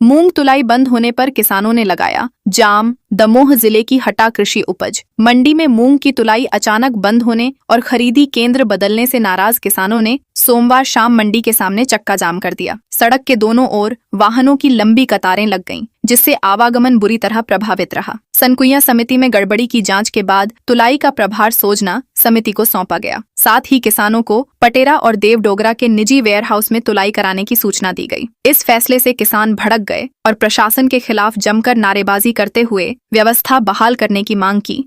मूंग तुलाई बंद होने पर किसानों ने लगाया जाम। दमोह जिले की हटा कृषि उपज मंडी में मूंग की तुलाई अचानक बंद होने और खरीदी केंद्र बदलने से नाराज किसानों ने सोमवार शाम मंडी के सामने चक्का जाम कर दिया। सड़क के दोनों ओर वाहनों की लंबी कतारें लग गईं, जिससे आवागमन बुरी तरह प्रभावित रहा। सनकुइया समिति में गड़बड़ी की जांच के बाद तुलाई का प्रभार सोजना समिति को सौंपा गया। साथ ही किसानों को पटेरा और देवडोगरा के निजी वेयर हाउस में तुलाई कराने की सूचना दी गई। इस फैसले से किसान भड़क गए और प्रशासन के खिलाफ जमकर नारेबाजी करते हुए व्यवस्था बहाल करने की मांग की।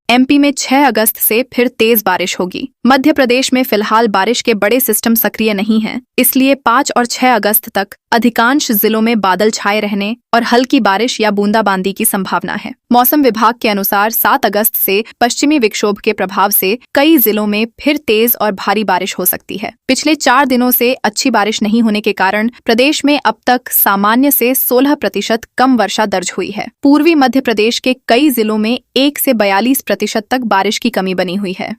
एमपी में 6 अगस्त से फिर तेज बारिश होगी। मध्य प्रदेश में फिलहाल बारिश के बड़े सिस्टम सक्रिय नहीं हैं, इसलिए 5 और 6 अगस्त तक अधिकांश जिलों में बादल छाए रहने और हल्की बारिश या बूंदाबांदी की संभावना है। मौसम विभाग के अनुसार 7 अगस्त से पश्चिमी विक्षोभ के प्रभाव से कई जिलों में फिर तेज और भारी बारिश हो सकती है। पिछले 4 दिनों से अच्छी बारिश नहीं होने के कारण प्रदेश में अब तक सामान्य से 16% कम वर्षा दर्ज हुई है। पूर्वी मध्य प्रदेश के कई जिलों में 1 से 42% तक बारिश की कमी बनी हुई है।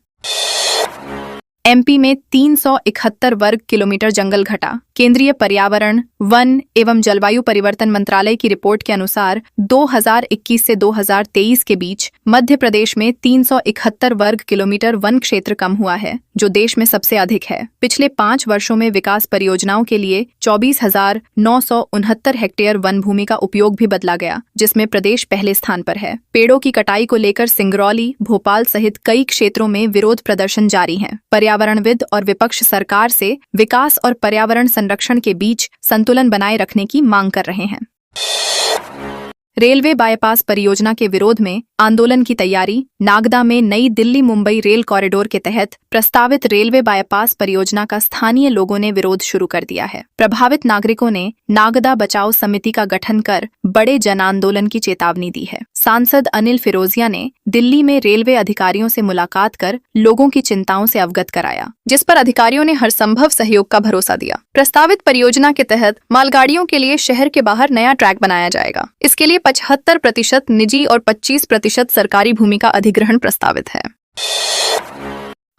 एमपी में 371 वर्ग किलोमीटर जंगल घटा। केंद्रीय पर्यावरण, वन एवं जलवायु परिवर्तन मंत्रालय की रिपोर्ट के अनुसार 2021 से 2023 के बीच मध्य प्रदेश में 371 वर्ग किलोमीटर वन क्षेत्र कम हुआ है, जो देश में सबसे अधिक है। पिछले 5 वर्षों में विकास परियोजनाओं के लिए 24,969 हेक्टेयर वन भूमि का उपयोग भी बदला गया, जिसमें प्रदेश पहले स्थान पर है। पेड़ों की कटाई को लेकर सिंगरौली, भोपाल सहित कई क्षेत्रों में विरोध प्रदर्शन जारी हैं। पर्यावरणविद और विपक्ष सरकार से विकास और पर्यावरण संरक्षण के बीच संतुलन बनाए रखने की मांग कर रहे हैं। रेलवे बाईपास परियोजना के विरोध में आंदोलन की तैयारी। नागदा में नई दिल्ली मुंबई रेल कॉरिडोर के तहत प्रस्तावित रेलवे बाईपास परियोजना का स्थानीय लोगों ने विरोध शुरू कर दिया है। प्रभावित नागरिकों ने नागदा बचाओ समिति का गठन कर बड़े जन आंदोलन की चेतावनी दी है। सांसद अनिल फिरोजिया ने दिल्ली में रेलवे अधिकारियों से मुलाकात कर लोगों की चिंताओं से अवगत कराया, जिस पर अधिकारियों ने हर संभव सहयोग का भरोसा दिया। प्रस्तावित परियोजना के तहत मालगाड़ियों के लिए शहर के बाहर नया ट्रैक बनाया जाएगा। इसके लिए 75% निजी और 25% सरकारी भूमि का अधिग्रहण प्रस्तावित है।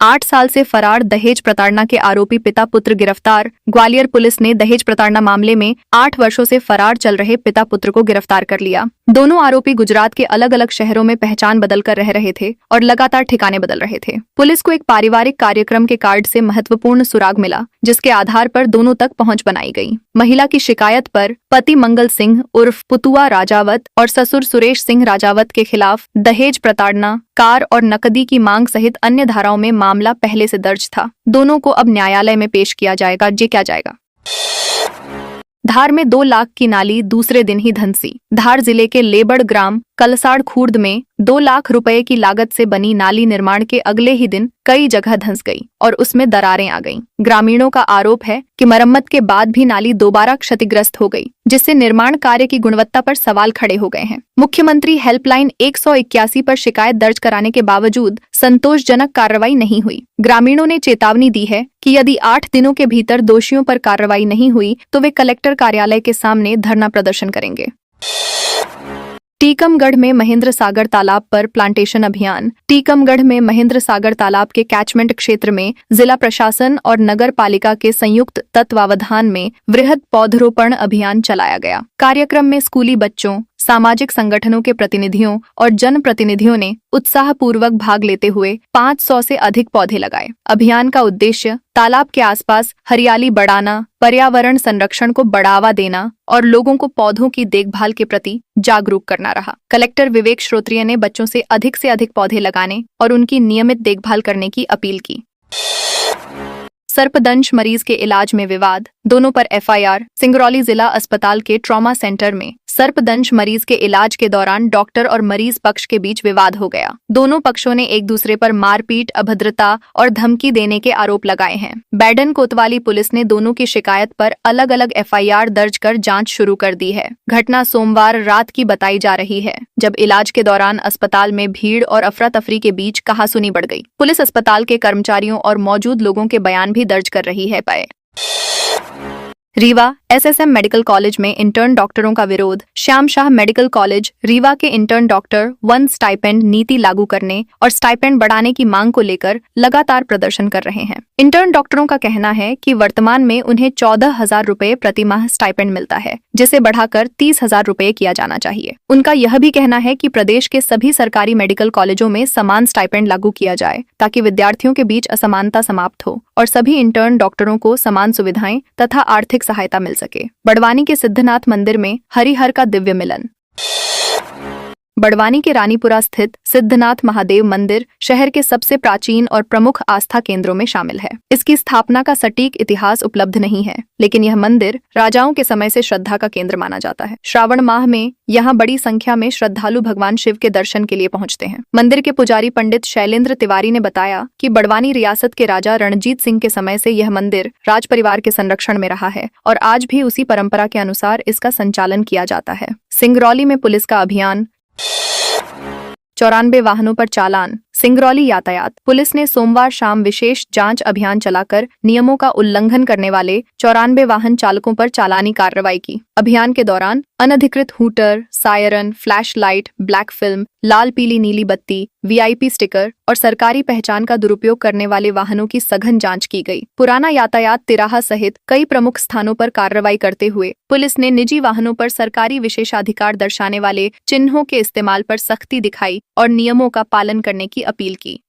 8 साल से फरार दहेज प्रताड़ना के आरोपी पिता पुत्र गिरफ्तार। ग्वालियर पुलिस ने दहेज प्रताड़ना मामले में 8 वर्षों से फरार चल रहे पिता पुत्र को गिरफ्तार कर लिया। दोनों आरोपी गुजरात के अलग अलग शहरों में पहचान बदल कर रह रहे थे और लगातार ठिकाने बदल रहे थे। पुलिस को एक पारिवारिक कार्यक्रम के कार्ड से महत्वपूर्ण सुराग मिला, जिसके आधार पर दोनों तक पहुंच बनाई गई। महिला की शिकायत पर पति मंगल सिंह उर्फ पुतुआ राजावत और ससुर सुरेश सिंह राजावत के खिलाफ दहेज प्रताड़ना, कार और नकदी की मांग सहित अन्य धाराओं में मामला पहले से दर्ज था। दोनों को अब न्यायालय में पेश किया जाएगा। धार में 2 लाख की नाली दूसरे दिन ही धंसी। धार जिले के लेबड़ ग्राम कलसाड़ खुर्द में 2 लाख रुपए की लागत से बनी नाली निर्माण के अगले ही दिन कई जगह धंस गई और उसमें दरारें आ गईं। ग्रामीणों का आरोप है कि मरम्मत के बाद भी नाली दोबारा क्षतिग्रस्त हो गई, जिससे निर्माण कार्य की गुणवत्ता पर सवाल खड़े हो गए हैं। मुख्यमंत्री हेल्पलाइन 181 पर शिकायत दर्ज कराने के बावजूद संतोषजनक कार्रवाई नहीं हुई। ग्रामीणों ने चेतावनी दी है कि यदि 8 दिनों के भीतर दोषियों पर कार्रवाई नहीं हुई तो वे कलेक्टर कार्यालय के सामने धरना प्रदर्शन करेंगे। टीकमगढ़ में महेंद्र सागर तालाब पर प्लांटेशन अभियान। टीकमगढ़ में महेंद्र सागर तालाब के कैचमेंट क्षेत्र में जिला प्रशासन और नगर पालिका के संयुक्त तत्वावधान में वृहद पौधरोपण अभियान चलाया गया। कार्यक्रम में स्कूली बच्चों, सामाजिक संगठनों के प्रतिनिधियों और जनप्रतिनिधियों ने उत्साहपूर्वक भाग लेते हुए 500 से अधिक पौधे लगाए। अभियान का उद्देश्य तालाब के आसपास हरियाली बढ़ाना, पर्यावरण संरक्षण को बढ़ावा देना और लोगों को पौधों की देखभाल के प्रति जागरूक करना रहा। कलेक्टर विवेक श्रोत्रिय ने बच्चों से अधिक पौधे लगाने और उनकी नियमित देखभाल करने की अपील की। सर्पदंश मरीज के इलाज में विवाद, दोनों पर एफआईआर। सिंगरौली जिला अस्पताल के ट्रॉमा सेंटर में सर्पदंश मरीज के इलाज के दौरान डॉक्टर और मरीज पक्ष के बीच विवाद हो गया। दोनों पक्षों ने एक दूसरे पर मारपीट, अभद्रता और धमकी देने के आरोप लगाए हैं। बैडन कोतवाली पुलिस ने दोनों की शिकायत पर अलग अलग एफआईआर दर्ज कर जांच शुरू कर दी है। घटना सोमवार रात की बताई जा रही है, जब इलाज के दौरान अस्पताल में भीड़ और अफरा तफरी के बीच कहासुनी बढ़ गई। पुलिस अस्पताल के कर्मचारियों और मौजूद लोगों के बयान भी दर्ज कर रही है। रीवा एसएसएम मेडिकल कॉलेज में इंटर्न डॉक्टरों का विरोध। श्याम शाह मेडिकल कॉलेज रीवा के इंटर्न डॉक्टर 1 स्टाइपेंड नीति लागू करने और स्टाइपेंड बढ़ाने की मांग को लेकर लगातार प्रदर्शन कर रहे हैं। इंटर्न डॉक्टरों का कहना है कि वर्तमान में उन्हें 14,000 रुपए प्रति माह स्टाइपेंड मिलता है, जिसे बढ़ाकर 30,000 रुपए किया जाना चाहिए। उनका यह भी कहना है कि प्रदेश के सभी सरकारी मेडिकल कॉलेजों में समान स्टाइपेंड लागू किया जाए ताकि विद्यार्थियों के बीच असमानता समाप्त हो और सभी इंटर्न डॉक्टरों को समान सुविधाएं तथा आर्थिक सहायता मिल सके। बड़वानी के सिद्धनाथ मंदिर में हरिहर का दिव्य मिलन। बड़वानी के रानीपुरा स्थित सिद्धनाथ महादेव मंदिर शहर के सबसे प्राचीन और प्रमुख आस्था केंद्रों में शामिल है। इसकी स्थापना का सटीक इतिहास उपलब्ध नहीं है, लेकिन यह मंदिर राजाओं के समय से श्रद्धा का केंद्र माना जाता है। श्रावण माह में यहाँ बड़ी संख्या में श्रद्धालु भगवान शिव के दर्शन के लिए पहुँचते हैं। मंदिर के पुजारी पंडित शैलेंद्र तिवारी ने बताया कि बड़वानी रियासत के राजा रणजीत सिंह के समय से यह मंदिर राज परिवार के संरक्षण में रहा है और आज भी उसी परंपरा के अनुसार इसका संचालन किया जाता है। सिंगरौली में पुलिस का अभियान। 94 वाहनों पर चालान। सिंगरौली यातायात पुलिस ने सोमवार शाम विशेष जांच अभियान चलाकर नियमों का उल्लंघन करने वाले 94 वाहन चालकों पर चालानी कार्रवाई की। अभियान के दौरान अनधिकृत hooter, siren, flash light, black film, लाल पीली नीली बत्ती, वीआईपी स्टिकर और सरकारी पहचान का दुरुपयोग करने वाले वाहनों की सघन जांच की गई। पुराना यातायात तिराहा सहित कई प्रमुख स्थानों पर कार्रवाई करते हुए पुलिस ने निजी वाहनों पर सरकारी विशेषाधिकार दर्शाने वाले चिन्हों के इस्तेमाल पर सख्ती दिखाई और नियमों का पालन करने की अपील की।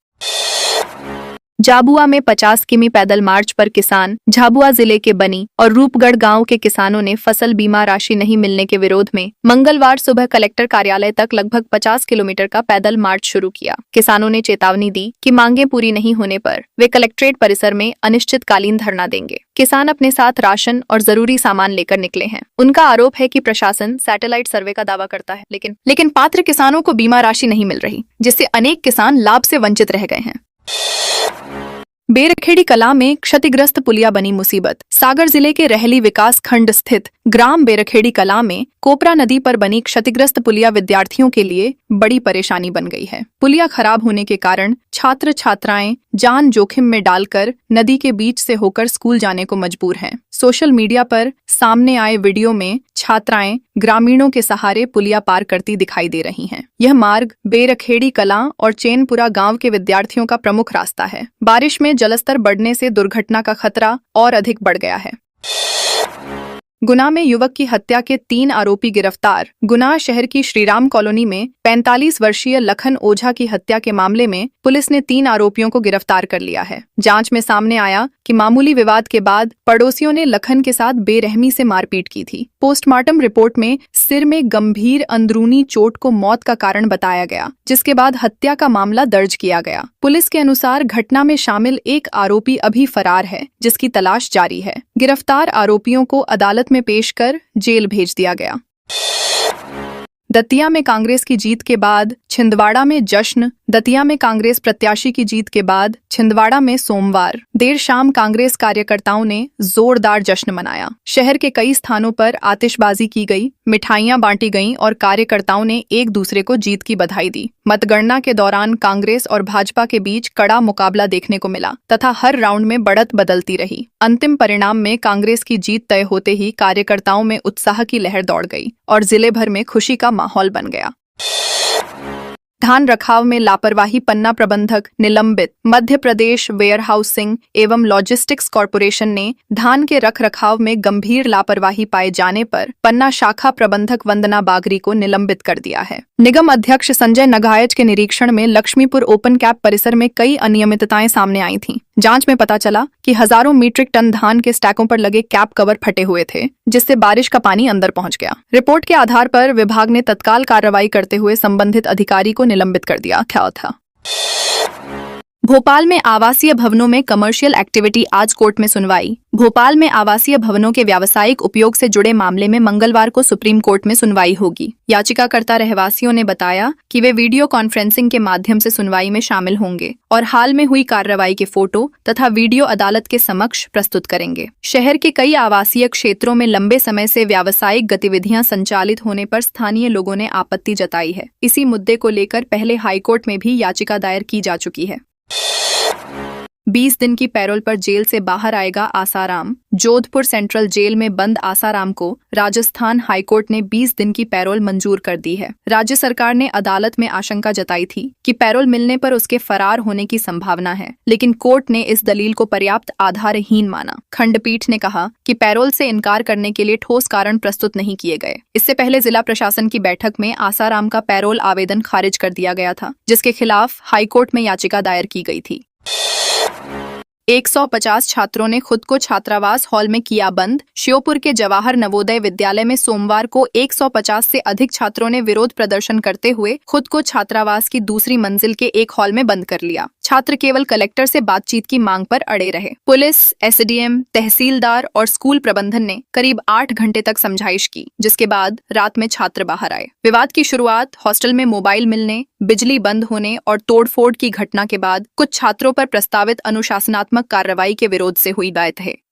झाबुआ में 50 किमी पैदल मार्च पर किसान। झाबुआ जिले के बनी और रूपगढ़ गांव के किसानों ने फसल बीमा राशि नहीं मिलने के विरोध में मंगलवार सुबह कलेक्टर कार्यालय तक लगभग 50 किलोमीटर का पैदल मार्च शुरू किया। किसानों ने चेतावनी दी कि मांगें पूरी नहीं होने पर वे कलेक्ट्रेट परिसर में अनिश्चितकालीन धरना देंगे। किसान अपने साथ राशन और जरूरी सामान लेकर निकले हैं। उनका आरोप है कि प्रशासन सैटेलाइट सर्वे का दावा करता है, लेकिन पात्र किसानों को बीमा राशि नहीं मिल रही, जिससे अनेक किसान लाभ से वंचित रह गए हैं। बेरखेड़ी कला में क्षतिग्रस्त पुलिया बनी मुसीबत। सागर जिले के रहली विकास खंड स्थित ग्राम बेरखेड़ी कला में कोपरा नदी पर बनी क्षतिग्रस्त पुलिया विद्यार्थियों के लिए बड़ी परेशानी बन गई है। पुलिया खराब होने के कारण छात्र छात्राएं जान जोखिम में डालकर नदी के बीच से होकर स्कूल जाने को मजबूर हैं। सोशल मीडिया पर सामने आए वीडियो में छात्राएं ग्रामीणों के सहारे पुलिया पार करती दिखाई दे रही हैं। यह मार्ग बेरखेड़ी कला और चैनपुरा गांव के विद्यार्थियों का प्रमुख रास्ता है। बारिश में जलस्तर बढ़ने से दुर्घटना का खतरा और अधिक बढ़ गया है। गुना में युवक की हत्या के 3 आरोपी गिरफ्तार। गुना शहर की श्रीराम कॉलोनी में 45 वर्षीय लखन ओझा की हत्या के मामले में पुलिस ने 3 आरोपियों को गिरफ्तार कर लिया है। जांच में सामने आया कि मामूली विवाद के बाद पड़ोसियों ने लखन के साथ बेरहमी से मारपीट की थी। पोस्टमार्टम रिपोर्ट में सिर में गंभीर अंदरूनी चोट को मौत का कारण बताया गया, जिसके बाद हत्या का मामला दर्ज किया गया। पुलिस के अनुसार घटना में शामिल एक आरोपी अभी फरार है, जिसकी तलाश जारी है। गिरफ्तार आरोपियों को अदालत में पेश कर जेल भेज दिया गया। दतिया में कांग्रेस की जीत के बाद छिंदवाड़ा में जश्न। दतिया में कांग्रेस प्रत्याशी की जीत के बाद छिंदवाड़ा में सोमवार देर शाम कांग्रेस कार्यकर्ताओं ने जोरदार जश्न मनाया। शहर के कई स्थानों पर आतिशबाजी की गई, मिठाइयां बांटी गईं और कार्यकर्ताओं ने एक दूसरे को जीत की बधाई दी। मतगणना के दौरान कांग्रेस और भाजपा के बीच कड़ा मुकाबला देखने को मिला तथा हर राउंड में बढ़त बदलती रही। अंतिम परिणाम में कांग्रेस की जीत तय होते ही कार्यकर्ताओं में उत्साह की लहर दौड़ गई और जिले भर में खुशी का माहौल बन गया। धान रखाव में लापरवाही, पन्ना प्रबंधक निलंबित। मध्य प्रदेश वेयरहाउसिंग एवं लॉजिस्टिक्स कॉरपोरेशन ने धान के रख रखाव में गंभीर लापरवाही पाए जाने पर पन्ना शाखा प्रबंधक वंदना बागरी को निलंबित कर दिया है। निगम अध्यक्ष संजय नगायच के निरीक्षण में लक्ष्मीपुर ओपन कैप परिसर में कई अनियमितताएं सामने आई थीं। जांच में पता चला कि हजारों मीट्रिक टन धान के स्टैकों पर लगे कैप कवर फटे हुए थे, जिससे बारिश का पानी अंदर पहुंच गया। रिपोर्ट के आधार पर विभाग ने तत्काल कार्रवाई करते हुए संबंधित अधिकारी को निलंबित कर दिया था। भोपाल में आवासीय भवनों में कमर्शियल एक्टिविटी, आज कोर्ट में सुनवाई। भोपाल में आवासीय भवनों के व्यावसायिक उपयोग से जुड़े मामले में मंगलवार को सुप्रीम कोर्ट में सुनवाई होगी। याचिकाकर्ता रहवासियों ने बताया कि वे वीडियो कॉन्फ्रेंसिंग के माध्यम से सुनवाई में शामिल होंगे और हाल में हुई कार्रवाई के फोटो तथा वीडियो अदालत के समक्ष प्रस्तुत करेंगे। शहर के कई आवासीय क्षेत्रों में लंबे समय से व्यावसायिक गतिविधियां संचालित होने पर स्थानीय लोगों ने आपत्ति जताई है। इसी मुद्दे को लेकर पहले हाईकोर्ट में भी याचिका दायर की जा चुकी है। 20 दिन की पैरोल पर जेल से बाहर आएगा आसाराम। जोधपुर सेंट्रल जेल में बंद आसाराम को राजस्थान हाईकोर्ट ने 20 दिन की पैरोल मंजूर कर दी है। राज्य सरकार ने अदालत में आशंका जताई थी कि पैरोल मिलने पर उसके फरार होने की संभावना है, लेकिन कोर्ट ने इस दलील को पर्याप्त आधारहीन माना। खंडपीठ ने कहा कि पैरोल से इनकार करने के लिए ठोस कारण प्रस्तुत नहीं किए गए। इससे पहले जिला प्रशासन की बैठक में आसाराम का पैरोल आवेदन खारिज कर दिया गया था, जिसके खिलाफ हाईकोर्ट में याचिका दायर की गई थी। 150 छात्रों ने खुद को छात्रावास हॉल में किया बंद। श्योपुर के जवाहर नवोदय विद्यालय में सोमवार को 150 से अधिक छात्रों ने विरोध प्रदर्शन करते हुए खुद को छात्रावास की दूसरी मंजिल के एक हॉल में बंद कर लिया। छात्र केवल कलेक्टर से बातचीत की मांग पर अड़े रहे। पुलिस, एसडीएम, तहसीलदार और स्कूल प्रबंधन ने करीब 8 घंटे तक समझाइश की, जिसके बाद रात में छात्र बाहर आए। विवाद की शुरुआत हॉस्टल में मोबाइल मिलने, बिजली बंद होने और तोड़फोड़ की घटना के बाद कुछ छात्रों पर प्रस्तावित अनुशासनात्मक कार्रवाई के विरोध से हुई। बात है